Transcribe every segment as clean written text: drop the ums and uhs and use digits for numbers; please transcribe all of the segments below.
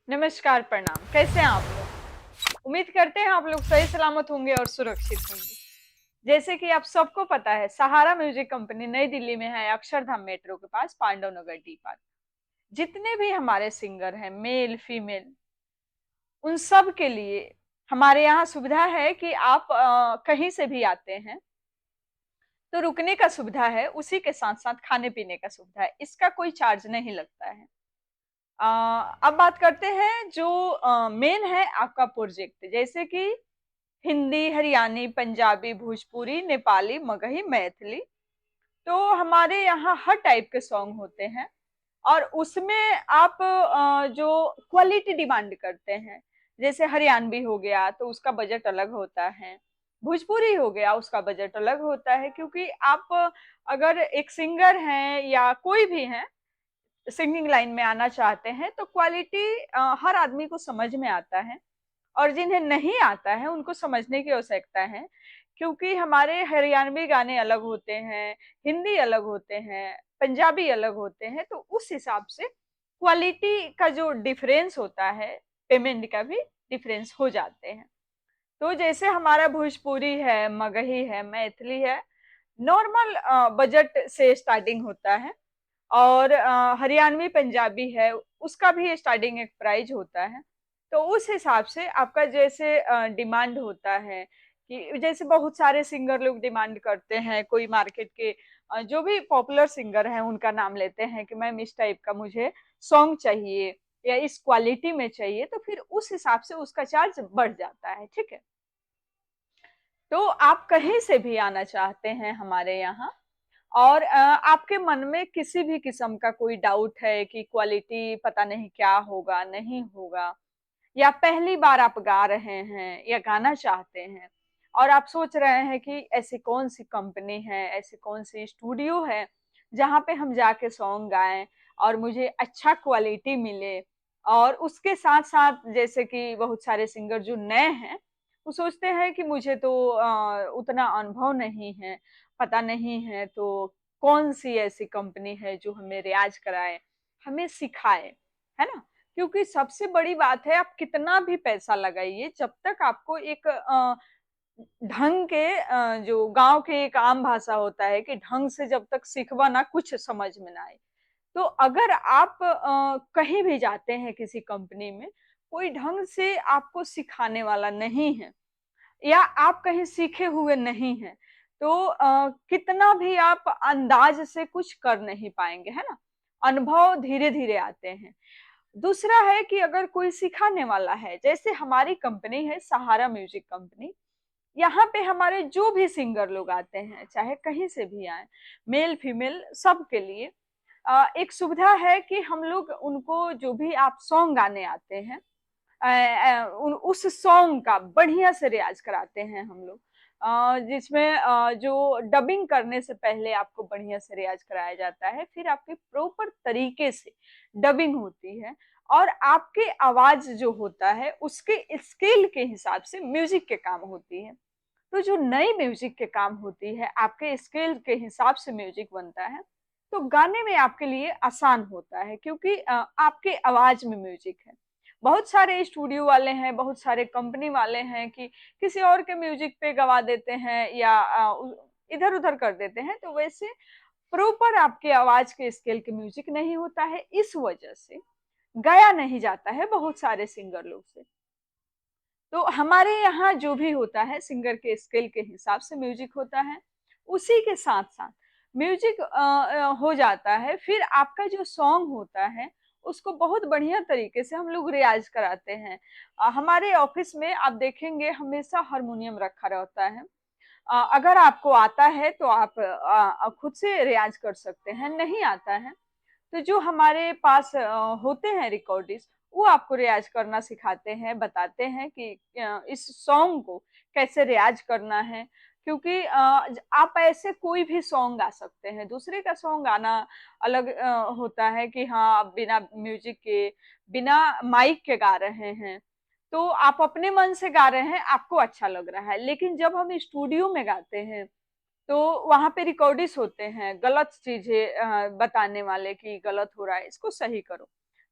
नमस्कार, प्रणाम। कैसे हैं आप लोग? उम्मीद करते हैं आप लोग सही सलामत होंगे और सुरक्षित होंगे। जैसे कि आप सबको पता है, सहारा म्यूजिक कंपनी नई दिल्ली में है, अक्षरधाम मेट्रो के पास, पांडव नगर डी पार्क। जितने भी हमारे सिंगर हैं, मेल, फीमेल, उन सब के लिए हमारे यहाँ सुविधा है कि आप कहीं से भी आते हैं, तो रुकने का सुविधा है, उसी के साथ-साथ खाने-पीने का सुविधा है। इसका कोई चार्ज नहीं लगता है। अ, अब बात करते हैं जो मेन है आपका प्रोजेक्ट, जैसे कि हिंदी, हरियाणी, पंजाबी, भोजपुरी, नेपाली, मगही, मैथिली। तो हमारे यहाँ हर टाइप के सॉन्ग होते हैं और उसमें आप जो क्वालिटी डिमांड करते हैं, जैसे हरियाणवी हो गया तो उसका बजट अलग होता है, भोजपुरी हो गया उसका बजट अलग होता है, क्योंकि आप अगर एक सिंगर हैं या कोई भी हैं सिंगिंग लाइन में आना चाहते हैं तो क्वालिटी हर आदमी को समझ में आता है और जिन्हें नहीं आता है उनको समझने की आवश्यकता है, क्योंकि हमारे हरियाणवी गाने अलग होते हैं, हिंदी अलग होते हैं, पंजाबी अलग होते हैं, तो उस हिसाब से क्वालिटी का जो डिफरेंस होता है, पेमेंट का भी डिफरेंस हो जाते हैं। तो जैसे हमारा भोजपुरी है, मगही है, मैथिली है, नॉर्मल बजट से स्टार्टिंग होता है और हरियाणवी पंजाबी है, उसका भी स्टार्टिंग एक प्राइस होता है। तो उस हिसाब से आपका जैसे डिमांड होता है कि जैसे बहुत सारे सिंगर लोग डिमांड करते हैं, कोई मार्केट के जो भी पॉपुलर सिंगर हैं उनका नाम लेते हैं कि मैम इस टाइप का मुझे सॉन्ग चाहिए या इस क्वालिटी में चाहिए, तो फिर उस हिसाब से उसका चार्ज बढ़ जाता है, ठीक है? तो आप कहीं से भी आना चाहते हैं हमारे यहाँ और आपके मन में किसी भी किस्म का कोई डाउट है कि क्वालिटी पता नहीं क्या होगा, नहीं होगा, या पहली बार आप गा रहे हैं या गाना चाहते हैं और आप सोच रहे हैं कि ऐसी कौन-सी कंपनी है, ऐसी कौन-सी स्टूडियो है, जहाँ पे हम जाके सॉन्ग गाएँ और मुझे अच्छा क्वालिटी मिले और उसके साथ-साथ जैसे कि बहुत सारे सिंगर जो नए हैं, वो सोचते हैं कि मुझे तो उतना अनुभव नहीं है, पता नहीं है, तो कौन-सी ऐसी कंपनी है जो हमें रियाज़ कराए, हमें सिखाए, है ना? क्योंकि सबसे बड़ी बात है आप कितना भी पैसा लगाइए, जब तक आपको एक ढंग के जो गाँव के एक आम भाषा होता है कि ढंग से जब तक सीखवा ना कुछ समझ में ना आए। तो अगर आप कहीं भी जाते हैं किसी कंपनी में, कोई ढंग से आपको सिखाने वाला नहीं है या आप कहीं सीखे हुए नहीं हैं, तो कितना भी आप अंदाज़ से कुछ कर नहीं पाएँगे, है ना? अनुभव धीरे-धीरे आते हैं। दूसरा है कि अगर कोई सिखाने वाला है, जैसे हमारी कंपनी है सहारा म्यूजिक कंपनी, यहाँ पे हमारे जो भी सिंगर लोग आते हैं, चाहे कहीं से भी आएँ, मेल फीमेल सबके लिए एक सुविधा है कि हम लोग उनको जो भी आप सॉन्ग गाने आते हैं उस सॉन्ग का बढ़िया से रियाज़ कराते हैं हम लोग। जिसमें जो डबिंग करने से पहले आपको बढ़िया से रियाज़ कराया जाता है, फिर आपके प्रॉपर तरीके से डबिंग होती है और आपकी आवाज़ जो होता है, उसके स्केल के हिसाब से म्यूज़िक के काम होती है। तो जो नई म्यूज़िक के काम होती है, आपके स्केल के हिसाब से म्यूज़िक बनता है, तो गाने में आपके लिए आसान होता है क्योंकि आपके आवाज़ में म्यूज़िक है। बहुत सारे स्टूडियो वाले हैं, बहुत सारे कंपनी वाले हैं कि किसी और के म्यूज़िक पे गवा देते हैं या इधर-उधर कर देते हैं, तो वैसे प्रॉपर आपके आवाज़ के स्केल के म्यूज़िक नहीं होता है, इस वजह से गाया नहीं जाता है बहुत सारे सिंगर लोग से। तो हमारे यहाँ जो भी होता है सिंगर के स्केल के हिसाब से म्यूजिक होता है, उसी के साथ-साथ म्यूजिक हो जाता है, फिर आपका जो सॉन्ग होता है, उसको बहुत बढ़िया तरीके से हम लोग रियाज़ कराते हैं। हमारे ऑफ़िस में आप देखेंगे हमेशा हारमोनियम रखा रहता है। अगर आपको आता है तो आप खुद से रियाज़ कर सकते हैं, नहीं आता है तो जो हमारे पास होते हैं रिकॉर्डिस्ट, वो आपको रियाज़ करना सिखाते हैं, बताते हैं कि इस सॉन्ग को कैसे रियाज़ करना है। क्योंकि आप ऐसे कोई भी सॉन्ग गा सकते हैं, दूसरे का सॉन्ग गाना अलग होता है कि हाँ, आप बिना म्यूज़िक के, बिना माइक के गा रहे हैं, तो आप अपने मन से गा रहे हैं, आपको अच्छा लग रहा है। लेकिन जब हम स्टूडियो में गाते हैं तो वहाँ पे रिकॉर्डिस्ट होते हैं, गलत चीज़ें बताने वाले कि गलत हो रहा है, इसको सही करो।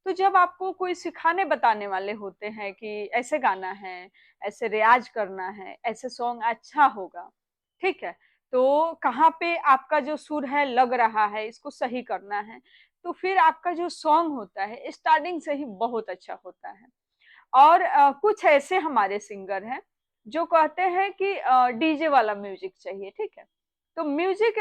तो जब आपको कोई सिखाने बताने वाले होते हैं कि ऐसे गाना है, ऐसे रियाज़ करना है, ऐसे सॉन्ग अच्छा होगा, ठीक है? तो कहाँ पे आपका जो सुर है लग रहा है, इसको सही करना है, तो फिर आपका जो सॉन्ग होता है स्टार्टिंग से ही बहुत अच्छा होता है। और कुछ ऐसे हमारे सिंगर हैं जो कहते हैं कि डीजे वाला म्यूजिक चाहिए, ठीक है? तो म्यूजिक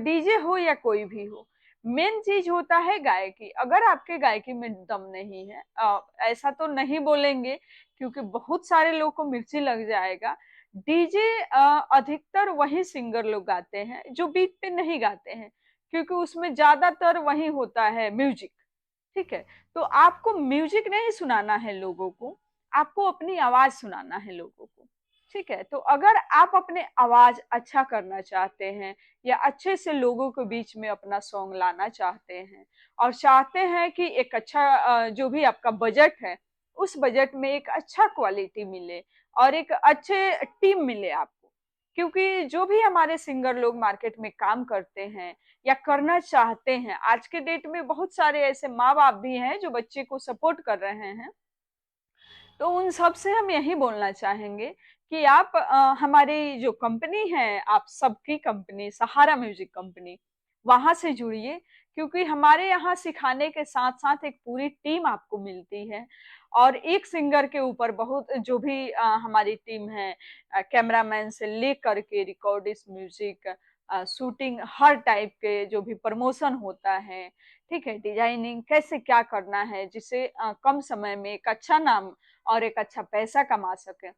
डीजे हो या कोई भी हो, मेन चीज होता है गायकी। अगर आपके गायकी में दम नहीं है, ऐसा तो नहीं बोलेंगे क्योंकि बहुत सारे लोग को मिर्ची लग जाएगा। डीजे अधिकतर वही सिंगर लोग गाते हैं जो बीट पे नहीं गाते हैं, क्योंकि उसमें ज्यादातर वही होता है म्यूजिक, ठीक है? तो आपको म्यूजिक नहीं सुनाना है लोगों को, आपको अपनी आवाज सुनाना है लोगों को, ठीक है? तो अगर आप अपने आवाज अच्छा करना चाहते हैं या अच्छे से लोगों के बीच में अपना सॉन्ग लाना चाहते हैं और चाहते हैं कि एक अच्छा जो भी आपका बजट है, उस बजट में एक अच्छा क्वालिटी मिले और एक अच्छे टीम मिले आपको, क्योंकि जो भी हमारे सिंगर लोग मार्केट में काम करते हैं या करना चाहते हैं, आज के डेट में बहुत सारे ऐसे माँ बाप भी हैं जो बच्चे को सपोर्ट कर रहे हैं, तो उन सब से हम यही बोलना चाहेंगे कि आप हमारी जो कंपनी है, आप सबकी कंपनी सहारा म्यूजिक कंपनी, वहां से जुड़िए, क्योंकि हमारे यहाँ सिखाने के साथ साथ एक पूरी टीम आपको मिलती है। और एक सिंगर के ऊपर बहुत जो भी हमारी टीम है, कैमरामैन से लेकर के रिकॉर्डिस्ट म्यूजिक, शूटिंग, हर टाइप के जो भी प्रमोशन होता है, ठीक है, डिजाइनिंग कैसे क्या करना है जिससे कम समय में एक अच्छा नाम और एक अच्छा पैसा कमा सके,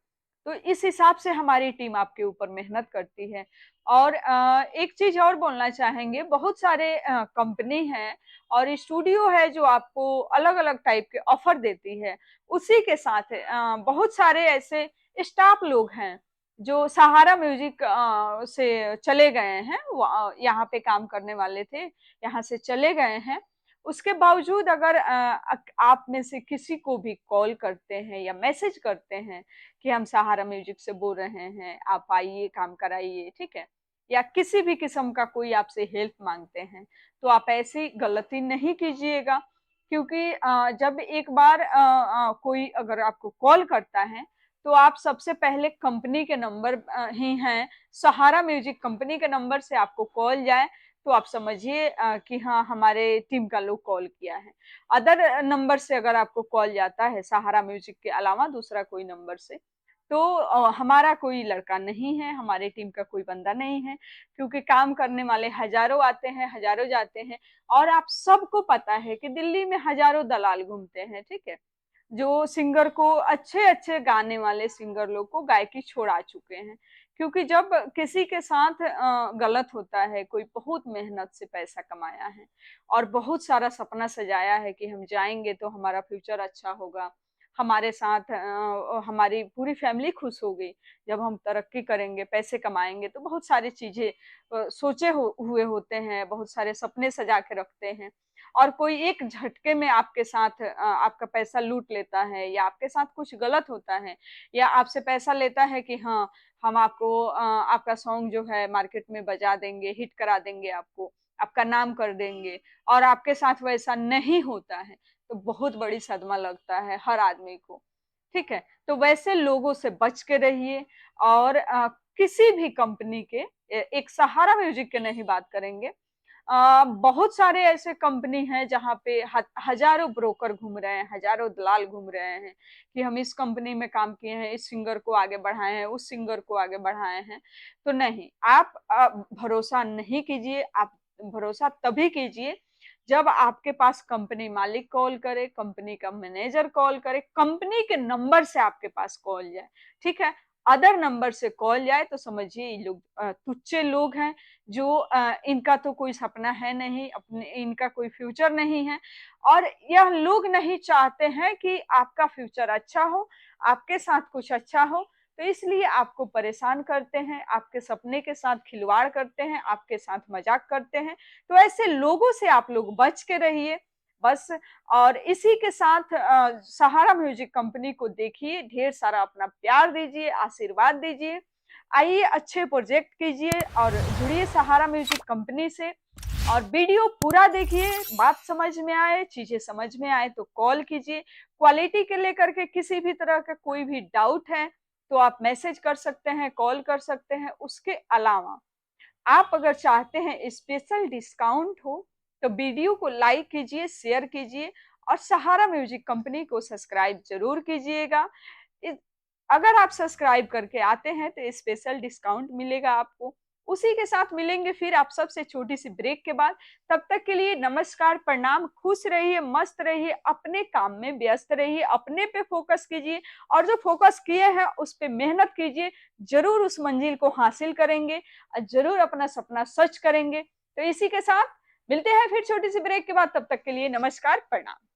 तो इस हिसाब से हमारी टीम आपके ऊपर मेहनत करती है। और एक चीज और बोलना चाहेंगे, बहुत सारे कंपनी है और स्टूडियो है जो आपको अलग अलग टाइप के ऑफर देती है, उसी के साथ बहुत सारे ऐसे स्टाफ लोग हैं जो सहारा म्यूजिक से चले गए हैं, यहाँ पे काम करने वाले थे, यहाँ से चले गए हैं। उसके बावजूद अगर आप में से किसी को भी कॉल करते हैं या मैसेज करते हैं कि हम सहारा म्यूजिक से बोल रहे हैं, आप आइए काम कराइए, ठीक है, या किसी भी किस्म का कोई आपसे हेल्प मांगते हैं, तो आप ऐसी गलती नहीं कीजिएगा, क्योंकि जब एक बार कोई अगर आपको कॉल करता है, तो आप सबसे पहले कंपनी के नंबर ही हैं, सहारा म्यूजिक कंपनी के नंबर से आपको कॉल जाए तो आप समझिए कि हाँ, हमारे टीम का लोग कॉल किया है। अदर नंबर से अगर आपको कॉल जाता है सहारा म्यूजिक के अलावा दूसरा कोई नंबर से, तो हमारा कोई लड़का नहीं है, हमारे टीम का कोई बंदा नहीं है, क्योंकि काम करने वाले हजारों आते हैं, हजारों जाते हैं। और आप सबको पता है कि दिल्ली में हजारों दलाल घूमते हैं, ठीक है, जो सिंगर को, अच्छे अच्छे गाने वाले सिंगर लोग को गायकी छोड़ा चुके हैं। क्योंकि जब किसी के साथ गलत होता है, कोई बहुत मेहनत से पैसा कमाया है और बहुत सारा सपना सजाया है कि हम जाएंगे तो हमारा फ्यूचर अच्छा होगा, हमारे साथ हमारी पूरी फैमिली खुश होगी, जब हम तरक्की करेंगे, पैसे कमाएंगे, तो बहुत सारी चीजें सोचे हुए होते हैं, बहुत सारे सपने सजा के रखते हैं, और कोई एक झटके में आपके साथ आपका पैसा लूट लेता है या आपके साथ कुछ गलत होता है या आपसे पैसा लेता है कि हाँ, हम आपको आपका सॉन्ग जो है मार्केट में बजा देंगे, हिट करा देंगे, आपको आपका नाम कर देंगे, और आपके साथ वैसा नहीं होता है, तो बहुत बड़ी सदमा लगता है हर आदमी को, ठीक है? तो वैसे लोगों से बच के रहिए। और किसी भी कंपनी के, एक सहारा म्यूजिक के नहीं बात करेंगे, बहुत सारे ऐसे कंपनी हैं जहाँ पे हजारों ब्रोकर घूम रहे हैं, हजारों दलाल घूम रहे हैं कि हम इस कंपनी में काम किए हैं, इस सिंगर को आगे बढ़ाए हैं, उस सिंगर को आगे बढ़ाए हैं। तो नहीं, आप भरोसा नहीं कीजिए, आप भरोसा तभी कीजिए जब आपके पास कंपनी मालिक कॉल करे, कंपनी का मैनेजर कॉल करे, कंपनी के नंबर से आपके पास कॉल जाए, ठीक है? अदर नंबर से कॉल जाए तो समझिए ये लोग तुच्चे लोग हैं, जो इनका तो कोई सपना है नहीं, अपने इनका कोई फ्यूचर नहीं है, और यह लोग नहीं चाहते हैं कि आपका फ्यूचर अच्छा हो, आपके साथ कुछ अच्छा हो, तो इसलिए आपको परेशान करते हैं, आपके सपने के साथ खिलवाड़ करते हैं, आपके साथ मजाक करते हैं। तो ऐसे लोगों से आप लोग बच के रहिए बस। और इसी के साथ सहारा म्यूजिक कंपनी को देखिए, ढेर सारा अपना प्यार दीजिए, आशीर्वाद दीजिए, आइए अच्छे प्रोजेक्ट कीजिए और जुड़िए सहारा म्यूजिक कंपनी से। और वीडियो पूरा देखिए, बात समझ में आए, चीजें समझ में आए तो कॉल कीजिए। क्वालिटी के लेकर के किसी भी तरह का कोई भी डाउट है तो आप मैसेज कर सकते हैं, कॉल कर सकते हैं। उसके अलावा आप अगर चाहते हैं स्पेशल डिस्काउंट हो तो वीडियो को लाइक कीजिए, शेयर कीजिए और सहारा म्यूजिक कंपनी को सब्सक्राइब जरूर कीजिएगा। अगर आप सब्सक्राइब करके आते हैं तो स्पेशल डिस्काउंट मिलेगा आपको। उसी के साथ मिलेंगे फिर आप सबसे छोटी सी ब्रेक के बाद। तब तक के लिए नमस्कार, प्रणाम, खुश रहिए, मस्त रहिए, अपने काम में व्यस्त रहिए, अपने पे फोकस कीजिए और जो फोकस किए हैं उस पे मेहनत कीजिए। जरूर उस मंजिल को हासिल करेंगे और जरूर अपना सपना सच करेंगे। तो इसी के साथ मिलते हैं फिर छोटी सी ब्रेक के बाद। तब तक के लिए नमस्कार, प्रणाम।